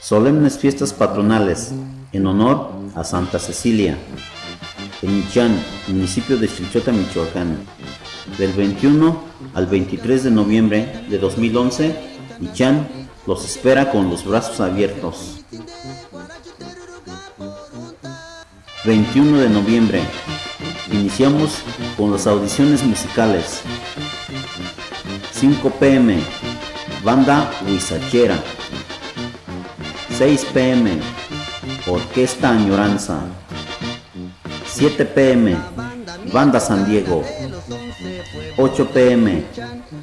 Solemnes fiestas patronales en honor a Santa Cecilia en Ichán, municipio de Chilchota, Michoacán. Del 21 al 23 de noviembre de 2011, Ichán los espera con los brazos abiertos. 21 de noviembre. Iniciamos con las audiciones musicales. 5 p.m. Banda Huizachera. 6 p.m. Orquesta Añoranza. 7 p.m. Banda San Diego. 8 p.m.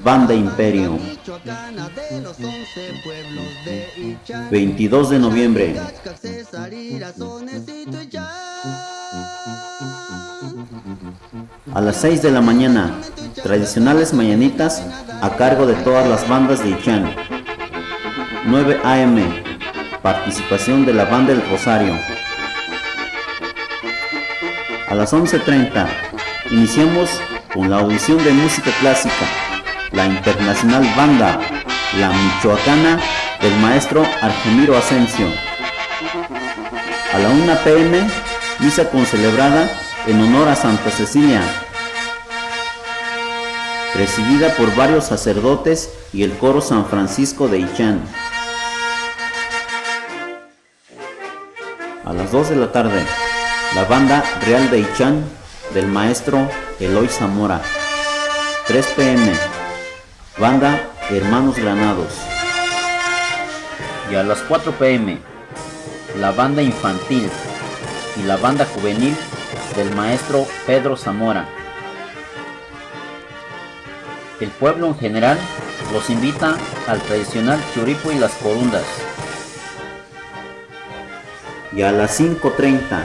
Banda Imperio. 22 de noviembre. A las 6 de la mañana, tradicionales mañanitas a cargo de todas las bandas de Ichán. 9 a.m. Participación de la banda El Rosario. A las 11:30 iniciamos con la audición de música clásica, la internacional banda La Michoacana del maestro Argemiro Asensio. A la 1 p.m. misa concelebrada en honor a Santa Cecilia, presidida por varios sacerdotes y el coro San Francisco de Ichán. A las 2 de la tarde, la banda Real de Ichán del maestro Eloy Zamora. 3 p.m. banda Hermanos Granados. Y a las 4 p.m. la banda infantil y la banda juvenil del maestro Pedro Zamora. El pueblo en general los invita al tradicional churipo y las corundas. Y a las 5:30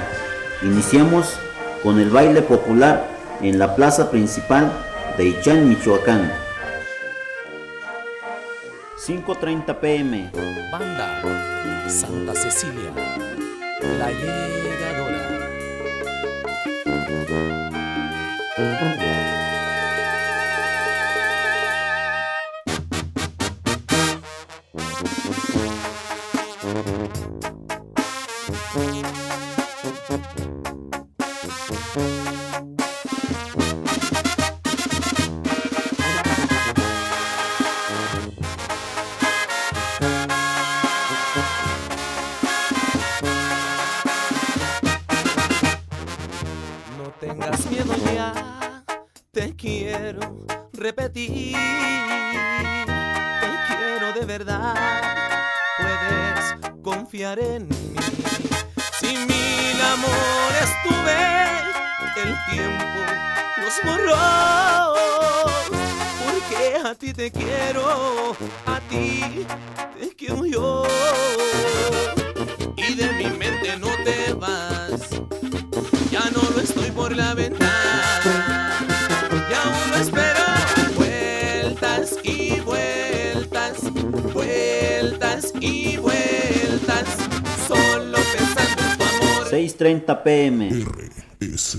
iniciamos con el baile popular en la plaza principal de Ichán, Michoacán. 5:30 p.m. Banda Santa Cecilia, la llegadora. No tengas miedo ya, te quiero repetir, te quiero de verdad, puedes confiar en mí. Si mil amores tuve, el tiempo los borró, porque a ti te quiero, a ti te quiero yo, y de mi mente no te vas. Ya no lo estoy por la ventana, y aún lo espero. Vueltas y vueltas, vueltas y vueltas, solo pensando en tu amor. 6:30 p.m. RS.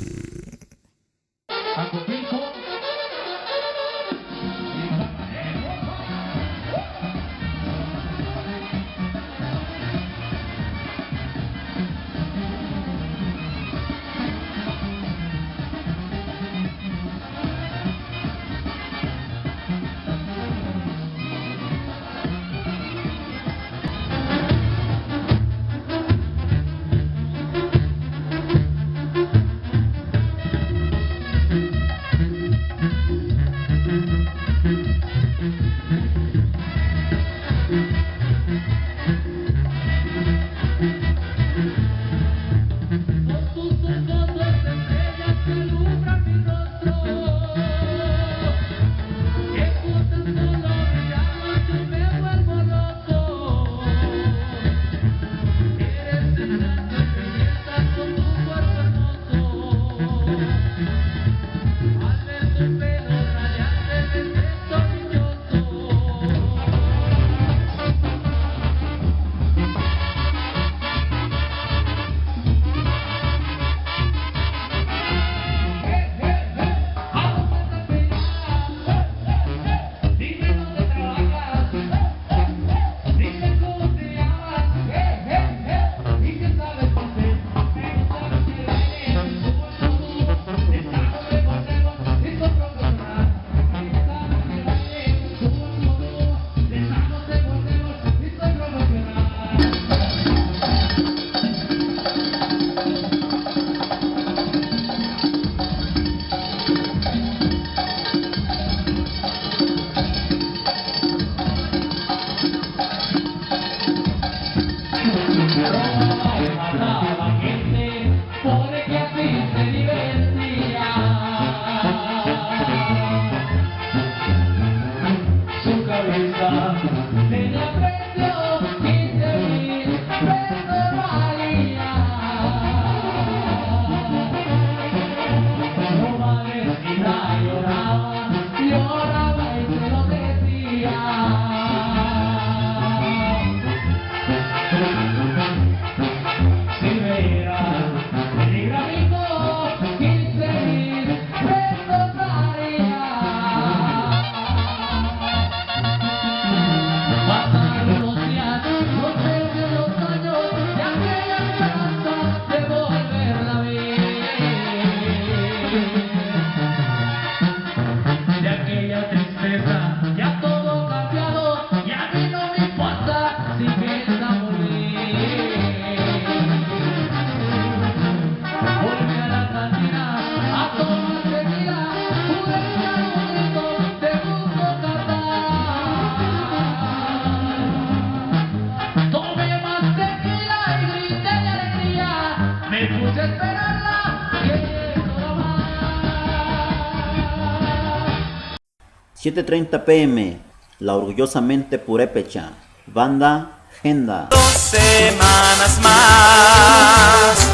7:30 p.m. La orgullosamente purépecha, banda Genda. 2 semanas más,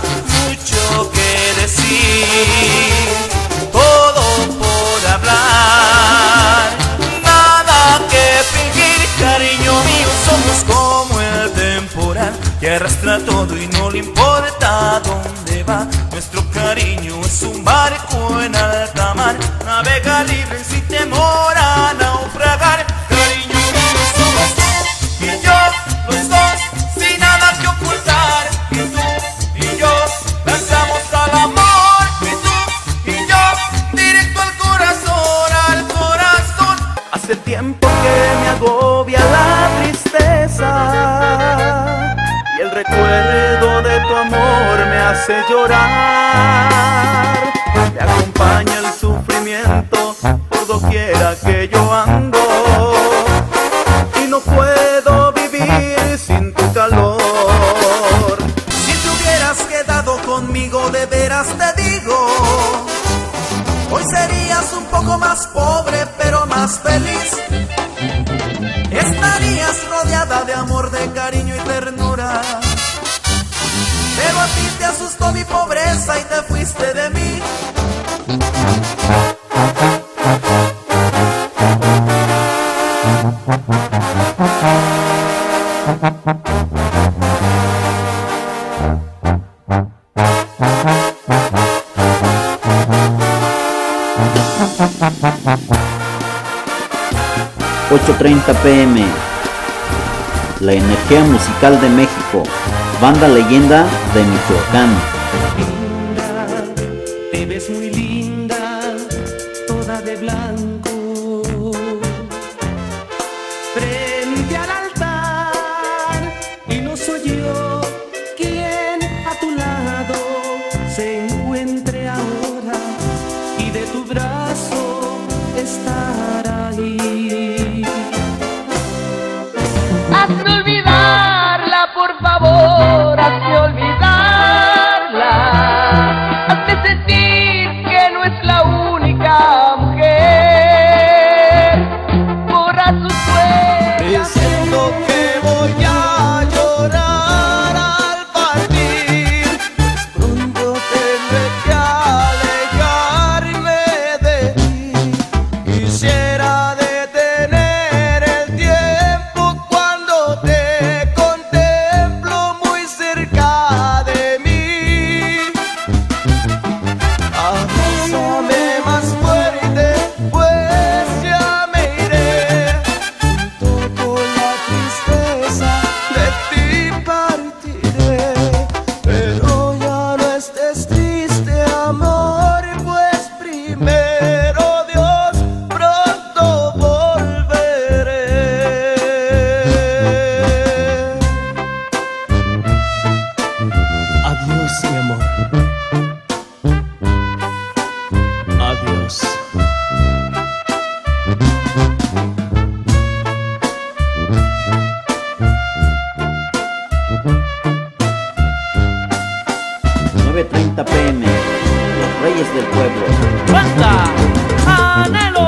mucho que decir, todo por hablar, nada que fingir, cariño mío, somos como el temporal que arrastra todo y no le importa dónde va. Nuestro cariño es un barco en alta mar, navega libre sin temor a naufragar. Cariño mío, somos tú y yo, los dos, sin nada que ocultar. Y tú y yo, lanzamos al amor. Y tú y yo, directo al corazón, al corazón. Hace tiempo que me agobia la tristeza y el recuerdo de tu amor me hace llorar. Me acompaña el sufrimiento por doquiera que yo ando y no puedo vivir sin tu calor. Si te hubieras quedado conmigo, de veras te digo, hoy serías un poco más pobre pero más feliz. Estarías rodeada de amor, de cariño y ternura, pero a ti te asustó mi pobreza y te fuiste de mí. 8:30 p.m. La energía musical de México, banda Leyenda de Michoacán. Linda, te ves muy linda, toda de blanco, frente al altar, y no soy yo quien a tu lado se encuentre ahora y de tu brazo estar ahí. Hazme olvidarla, por favor, hazme olvidarla. Hazme sentir que no es la única mujer. Borra sus huellas. Presiento que voy a llorar al partir. Pronto tendré que alejarme de ti. Quisiera detener el tiempo cuando te contemplo muy cerca de mí. Abrázame más fuerte, pues ya me iré. Junto con la tristeza de ti partiré. Pero ya no estés triste, amor, pues primero Dios, pronto volveré. Adiós, mi amor. Adiós. PM, los Reyes del Pueblo. ¡Banda Anhelo!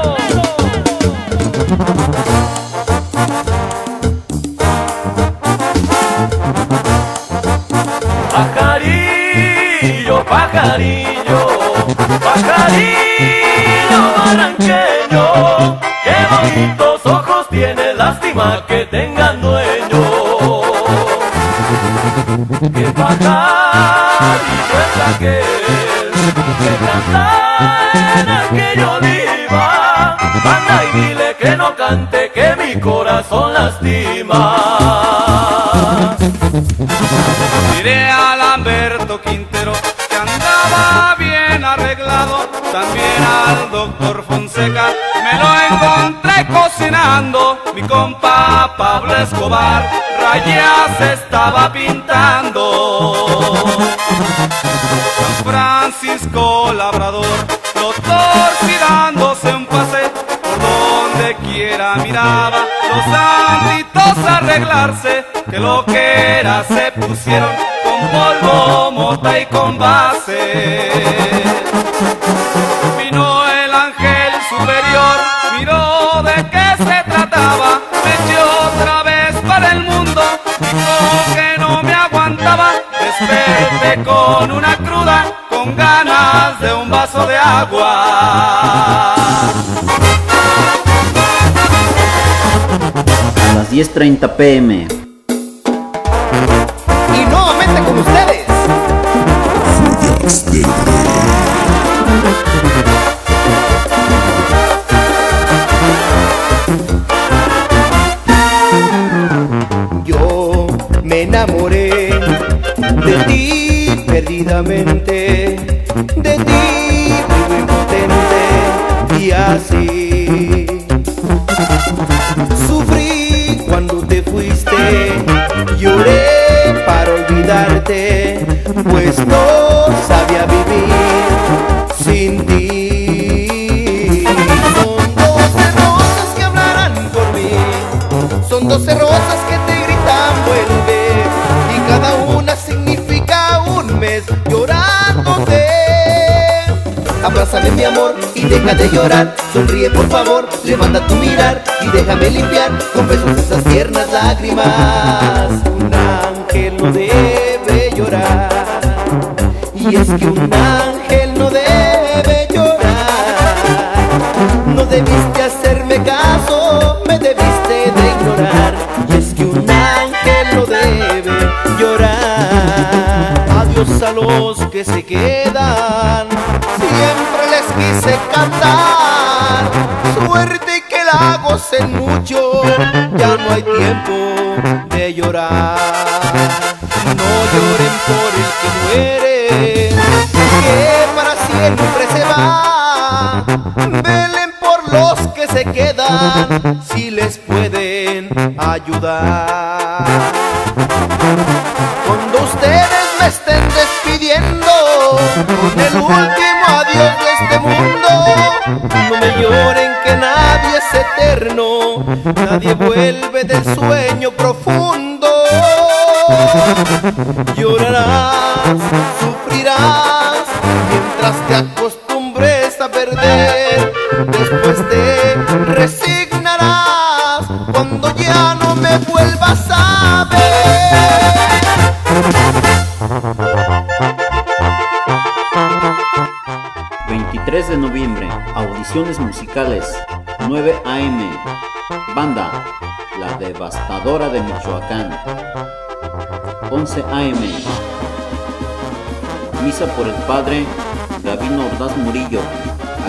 Pajarillo, pajarillo, pajarillo barranqueño, qué bonitos ojos tiene, lástima que tengan dueño. Que pajarillo es aquel que canta en aquello oliva. Anda y dile que no cante, que mi corazón lastima. Diré a Lamberto Quintero que andaba bien arreglado, también al doctor Fonseca me lo encontré cocinando. Mi compa Pablo Escobar rayas estaba pintando. San Francisco Labrador, doctor dándose un pase, por donde quiera miraba los santitos arreglarse, que lo que era se pusieron con polvo nota y con base. Vino el ángel superior, miró de qué se trataba, me echó otra vez para el mundo, dijo que no me aguantaba. Desperté con una cruda, con ganas de un vaso de agua. A las 10:30 p.m. Y nuevamente con ustedes, yo me enamoré de ti perdidamente, de ti vivo impotente y así sufrí cuando te fuiste, lloré para olvidarte, pues no sabía vivir sin ti. Son 12 rosas que hablarán por mí, son 12 rosas que te gritan vuelve, y cada una significa un mes llorándote. Abrázame mi amor y deja de llorar, sonríe por favor, levanta tu mirar y déjame limpiar con besos esas tiernas lágrimas. Un ángel no debe llorar, y es que un ángel no debe llorar. No debiste hacerme caso, me debiste de ignorar, y es que un ángel no debe llorar. Adiós a los que se quedan, siempre les quise cantar, suerte que la gocen mucho, ya no hay tiempo de llorar. No lloren por el que muere, que para siempre se va, velen por los que se quedan, si les pueden ayudar. Cuando ustedes me estén despidiendo con el último adiós de este mundo, no me lloren que nadie es eterno, nadie vuelve del sueño profundo. Llorarás, sufrirás, mientras te acostumbres a perder, después te resignarás cuando ya no me vuelvas a ver. 23 de noviembre, audiciones musicales, 9 a.m. Banda La Devastadora de Michoacán. 11 a.m. Misa por el Padre Gabino Ordaz Murillo,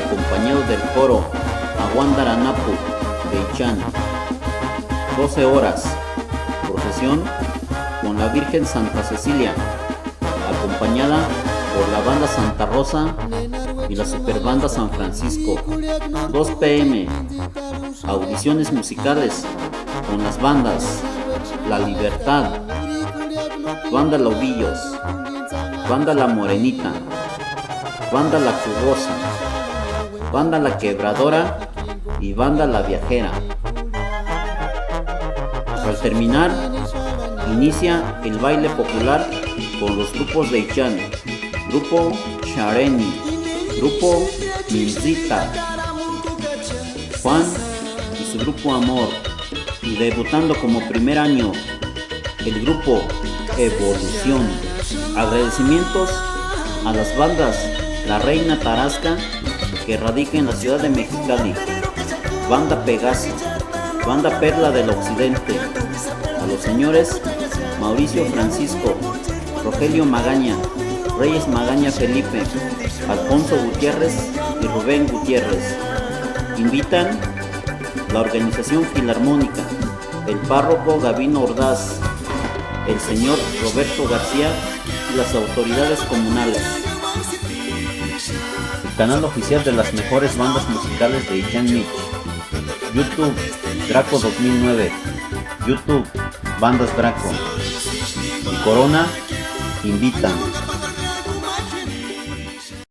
acompañado del coro Aguandaranapu de Ichan. 12 horas. Procesión con la Virgen Santa Cecilia, acompañada por la banda Santa Rosa y la Superbanda San Francisco. 2 p.m. Audiciones musicales con las bandas La Libertad, Banda Lobillos, Banda La Morenita, Banda La Jugosa, Banda La Quebradora y Banda La Viajera. Al terminar, inicia el baile popular con los grupos de Ichan, Grupo Shareni, Grupo Minzita, Juan y su Grupo Amor, y debutando como primer año el Grupo Evolución. Agradecimientos a las bandas La Reina Tarasca, que radica en la ciudad de Mexicali, Banda Pegaso, Banda Perla del Occidente, a los señores Mauricio Francisco, Rogelio Magaña, Reyes Magaña Felipe, Alfonso Gutiérrez y Rubén Gutiérrez. Invitan la organización filarmónica, el párroco Gabino Ordaz, el señor Roberto García y las autoridades comunales. El canal oficial de las mejores bandas musicales de Ichan Mich. YouTube Draco 2009, YouTube Bandas Draco y Corona invitan.